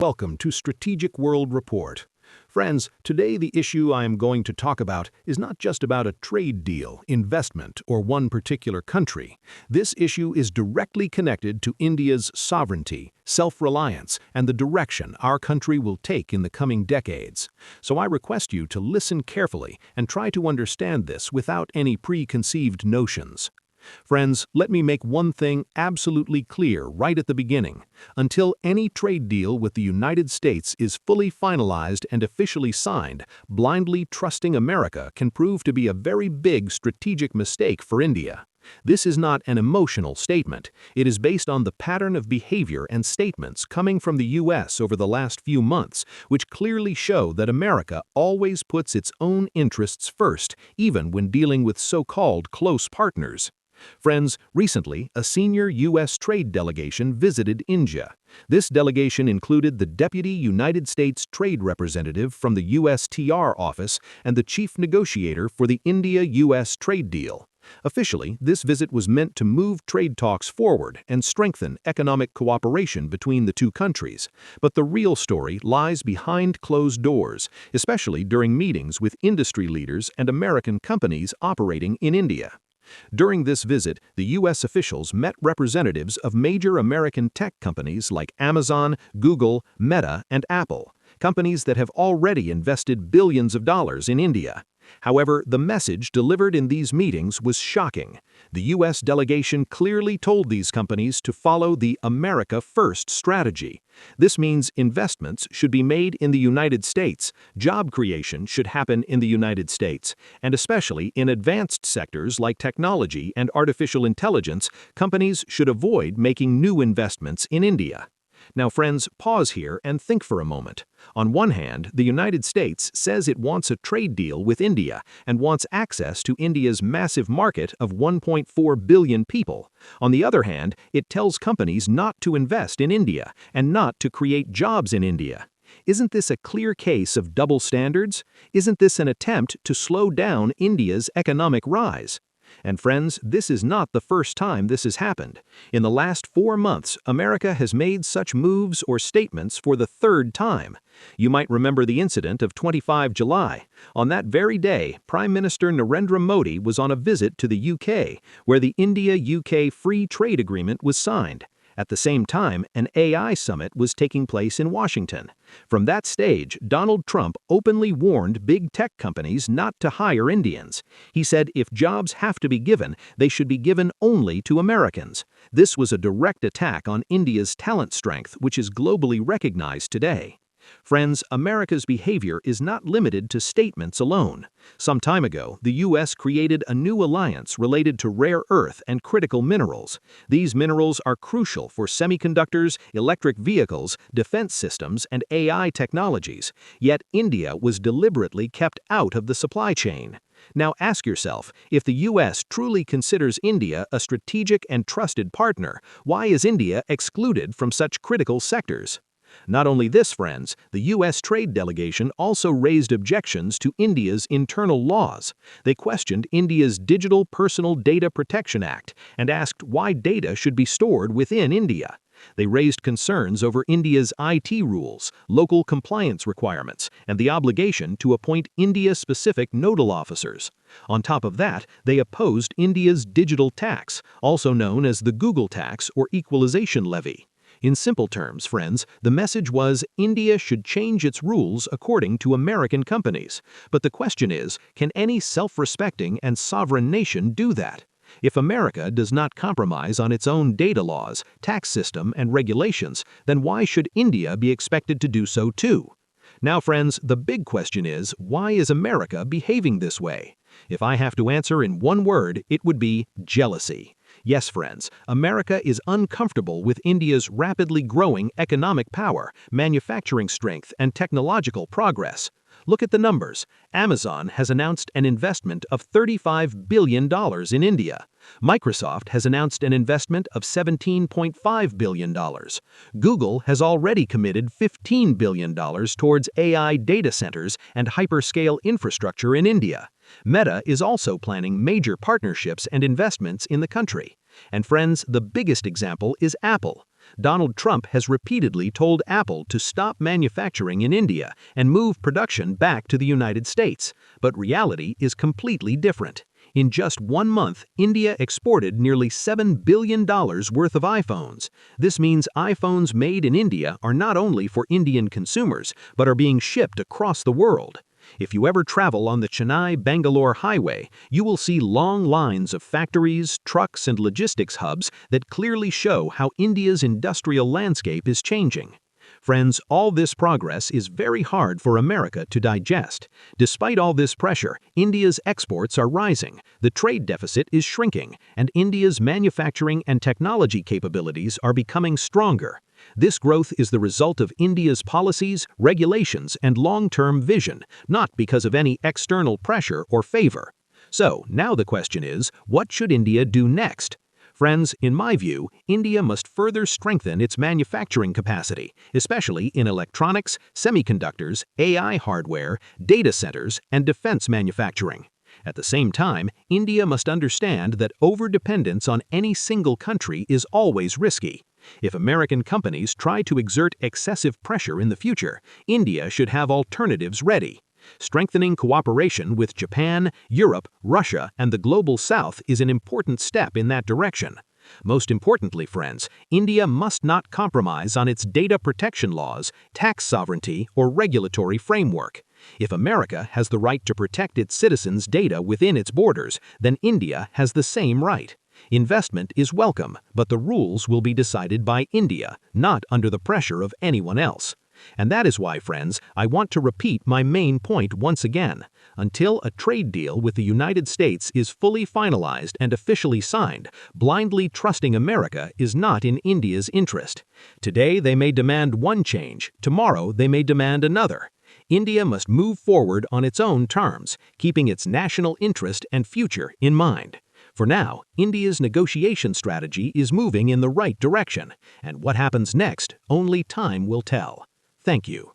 Welcome to Strategic World Report. Friends, today the issue I am going to talk about is not just about a trade deal, investment, or one particular country. This issue is directly connected to India's sovereignty, self-reliance, and the direction our country will take in the coming decades. So I request you to listen carefully and try to understand this without any preconceived notions. Friends, let me make one thing absolutely clear right at the beginning. Until any trade deal with the United States is fully finalized and officially signed, blindly trusting America can prove to be a very big strategic mistake for India. This is not an emotional statement. It is based on the pattern of behavior and statements coming from the U.S. over the last few months, which clearly show that America always puts its own interests first, even when dealing with so-called close partners. Friends, recently, a senior U.S. trade delegation visited India. This delegation included the Deputy United States Trade Representative from the USTR office and the chief negotiator for the India-U.S. trade deal. Officially, this visit was meant to move trade talks forward and strengthen economic cooperation between the two countries. But the real story lies behind closed doors, especially during meetings with industry leaders and American companies operating in India. During this visit, the U.S. officials met representatives of major American tech companies like Amazon, Google, Meta, and Apple, companies that have already invested billions of dollars in India. However, the message delivered in these meetings was shocking. The U.S. delegation clearly told these companies to follow the America First strategy. This means investments should be made in the United States, job creation should happen in the United States, and especially in advanced sectors like technology and artificial intelligence, companies should avoid making new investments in India. Now, friends, pause here and think for a moment. On one hand, the United States says it wants a trade deal with India and wants access to India's massive market of 1.4 billion people. On the other hand, it tells companies not to invest in India and not to create jobs in India. Isn't this a clear case of double standards? Isn't this an attempt to slow down India's economic rise? And friends, this is not the first time this has happened. In the last 4 months, America has made such moves or statements for the third time. You might remember the incident of 25 July. On that very day, Prime Minister Narendra Modi was on a visit to the UK, where the India-UK Free Trade Agreement was signed. At the same time, an AI summit was taking place in Washington. From that stage, Donald Trump openly warned big tech companies not to hire Indians. He said if jobs have to be given, they should be given only to Americans. This was a direct attack on India's talent strength, which is globally recognized today. Friends, America's behavior is not limited to statements alone. Some time ago, the U.S. created a new alliance related to rare earth and critical minerals. These minerals are crucial for semiconductors, electric vehicles, defense systems, and AI technologies. Yet India was deliberately kept out of the supply chain. Now ask yourself, if the U.S. truly considers India a strategic and trusted partner, why is India excluded from such critical sectors? Not only this, friends, the U.S. trade delegation also raised objections to India's internal laws. They questioned India's Digital Personal Data Protection Act and asked why data should be stored within India. They raised concerns over India's IT rules, local compliance requirements, and the obligation to appoint India-specific nodal officers. On top of that, they opposed India's digital tax, also known as the Google tax or equalization levy. In simple terms, friends, the message was India should change its rules according to American companies. But the question is, can any self-respecting and sovereign nation do that? If America does not compromise on its own data laws, tax system, and regulations, then why should India be expected to do so too? Now, friends, the big question is, why is America behaving this way? If I have to answer in one word, it would be jealousy. Yes, friends, America is uncomfortable with India's rapidly growing economic power, manufacturing strength, and technological progress. Look at the numbers. Amazon has announced an investment of $35 billion in India. Microsoft has announced an investment of $17.5 billion. Google has already committed $15 billion towards AI data centers and hyperscale infrastructure in India. Meta is also planning major partnerships and investments in the country. And friends, the biggest example is Apple. Donald Trump has repeatedly told Apple to stop manufacturing in India and move production back to the United States, but reality is completely different. In just 1 month, India exported nearly $7 billion worth of iPhones. This means iPhones made in India are not only for Indian consumers, but are being shipped across the world. If you ever travel on the Chennai-Bangalore highway, you will see long lines of factories, trucks, and logistics hubs that clearly show how India's industrial landscape is changing. Friends, all this progress is very hard for America to digest. Despite all this pressure, India's exports are rising, the trade deficit is shrinking, and India's manufacturing and technology capabilities are becoming stronger. This growth is the result of India's policies, regulations, and long-term vision, not because of any external pressure or favor. So, now the question is, what should India do next? Friends, in my view, India must further strengthen its manufacturing capacity, especially in electronics, semiconductors, AI hardware, data centers, and defense manufacturing. At the same time, India must understand that overdependence on any single country is always risky. If American companies try to exert excessive pressure in the future, India should have alternatives ready. Strengthening cooperation with Japan, Europe, Russia, and the Global South is an important step in that direction. Most importantly, friends, India must not compromise on its data protection laws, tax sovereignty, or regulatory framework. If America has the right to protect its citizens' data within its borders, then India has the same right. Investment is welcome, but the rules will be decided by India, not under the pressure of anyone else. And that is why, friends, I want to repeat my main point once again. Until a trade deal with the United States is fully finalized and officially signed, blindly trusting America is not in India's interest. Today they may demand one change, tomorrow they may demand another. India must move forward on its own terms, keeping its national interest and future in mind. For now, India's negotiation strategy is moving in the right direction, and what happens next, only time will tell. Thank you.